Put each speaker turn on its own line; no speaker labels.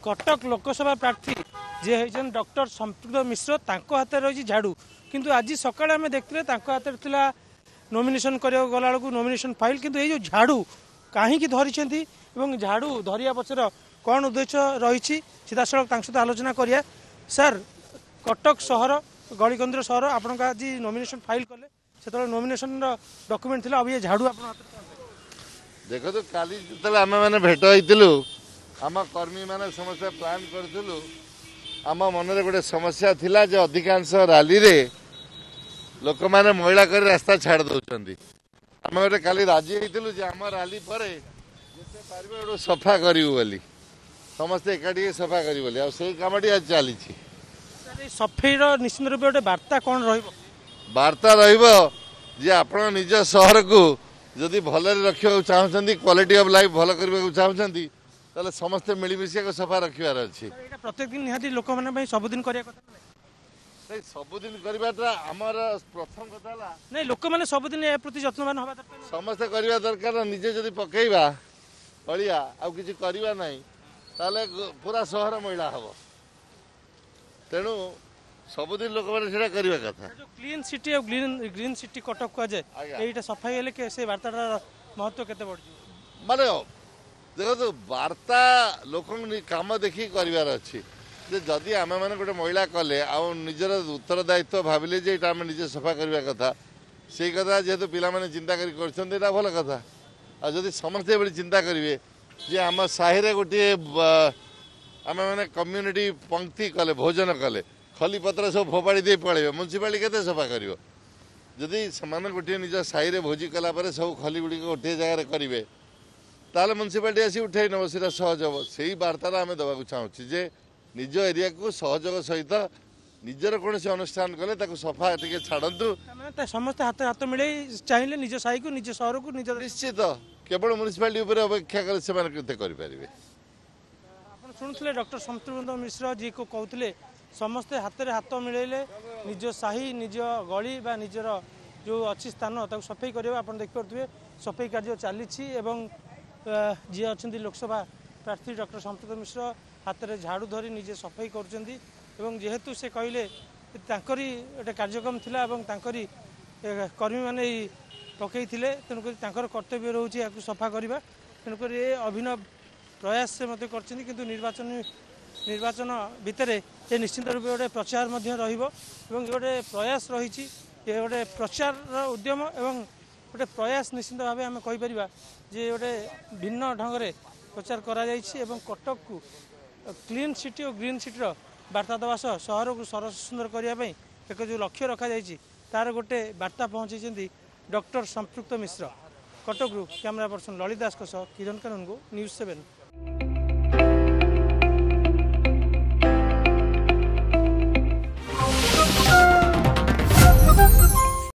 कटक लोकसभा प्रार्थी जे होइछन डॉक्टर संपृक्त मिश्र तांको हाथ रही झाड़ू किंतु आज सकाଳେ आम देखते हाथ में नॉमिनेशन करा गला नॉमिनेशन फाइल किंतु ये जो झाड़ू कहीं धरी झाड़ू धरिया पचर कौन उद्देश्य रही सीधासख सहित आलोचना करिया सर कटक सहर गलिकंद्र सहर आपन आज नॉमिनेशन फाइल कले से नॉमिनेशन डॉक्यूमेंट थिला अब ये झाड़ू आपन
देखो तो काली जो आम मैंने भेट होइतिलु आम कर्मी मैंने समस्या प्लान करूँ आम मन गोटे समस्या थिला जो अधिकांश रैली रे लोक मैंने महिला कर रास्ता छाड़ दौरान आम गोटे काली राजी होइतिलु जे आम रैली पर जिते पारिबे गोटे सफा करिवु बोली समस्ते एकाठी सफा करिवु बोली आ सेही कामटी आज चली
सफेईर निश्चित रूप गोटे वार्ता कौन
वार्ता रहिबो जे आपण निज शहर को जदि भल रखा चाहते क्वालिटी ऑफ लाइफ भल करने चाहते ताले समस्ते मिलमिशी सफा रखार अच्छी
प्रत्येक दिन निहाती लोक मैंने सबुदिन
सबुदिन करवाटा आमर प्रथम कथा
नहीं लोक मैंने सबुदिन ए प्रति जत्नवान हवा दरकार
समस्ते करवा दरकार निजे जदि पकेबा अलिया आउ किछि करबा नहीं ताले पूरा शहर मैला हबो तेणु सबुदिन लोक मैंने सेटा करवा कथा
जो क्लीन सिटी और ग्रीन सिटी कटक कह जाए एटा सफाई हेले के से वार्ताटार महत्व केते बढ़
माने देखो तो वार्ता लोक काम देखी करार अच्छी जदि आम मैंने गोटे महिला कले आ निजर उत्तरदायित्व भाविले जे आम निजे सफा करवा कथा से कथा जेहेतु पिला माने चिंता कर भल कथा आ जदि समस्ते बड़ी चिंता करेंगे जे आम साहि गोटे आम मैंने कम्युनिटी पंक्ति कले भोजन कले खली पत्र सब फोपाड़ी दे पड़े म्यूनिसिपालिटी केते सफा कर जदि से गोटे निज साहि भोजी कलापर सब खली गुड़ी गोटे जगार करेंगे ताले म्यूनिसिपालिटी आसी उठे नब सीटा सहज हम से वार्ता आम देवाक चाहूँ जे निज एरिया को सहयोग सहित निजर कौन से अनुष्ठान कले सफा टे छाड़ू
समस्त हाथ हाथ मिले चाहिए निज साई को निज सहर को निज
निश्चित केवल म्यूनिसिपालिटी अपेक्षा कले से करें
शुणुले डॉक्टर संपृक्त मिश्र जी को कहते समस्ते हाथ में हाथ मिले निज साही निज गली बा निजर जो अच्छी स्थान सफाई करवा आप देखिपे सफाई कार्य चली जी अच्छा लोकसभा प्रार्थी डॉक्टर संपृक्त मिश्र हाथ में झाड़ू धरी निजे सफाई करेतु से कहले गोटे कार्यक्रम थिला कर्मी मैंने पकई तेणुक कर्तव्य रोचे या सफा करवा तेणुक ये अभिनव प्रयास से मत कर निर्वाचन भितर ये निश्चित रूप गोटे प्रचार गोटे प्रयास रही गोटे प्रचार उद्यम एवं गोटे प्रयास निश्चित भाव आम कहीपर जे गोटे भिन्न ढंग से प्रचार कटक को क्लीन सिटी और ग्रीन सिटी वार्ता देवा सह सहर को सरस सुंदर करने एक जो लक्ष्य रखा तार गोटे वार्ता पहुँची डॉक्टर संपृक्त मिश्र कटक कैमरा पर्सन ललित दास किरण कानून को न्यूज़ 7।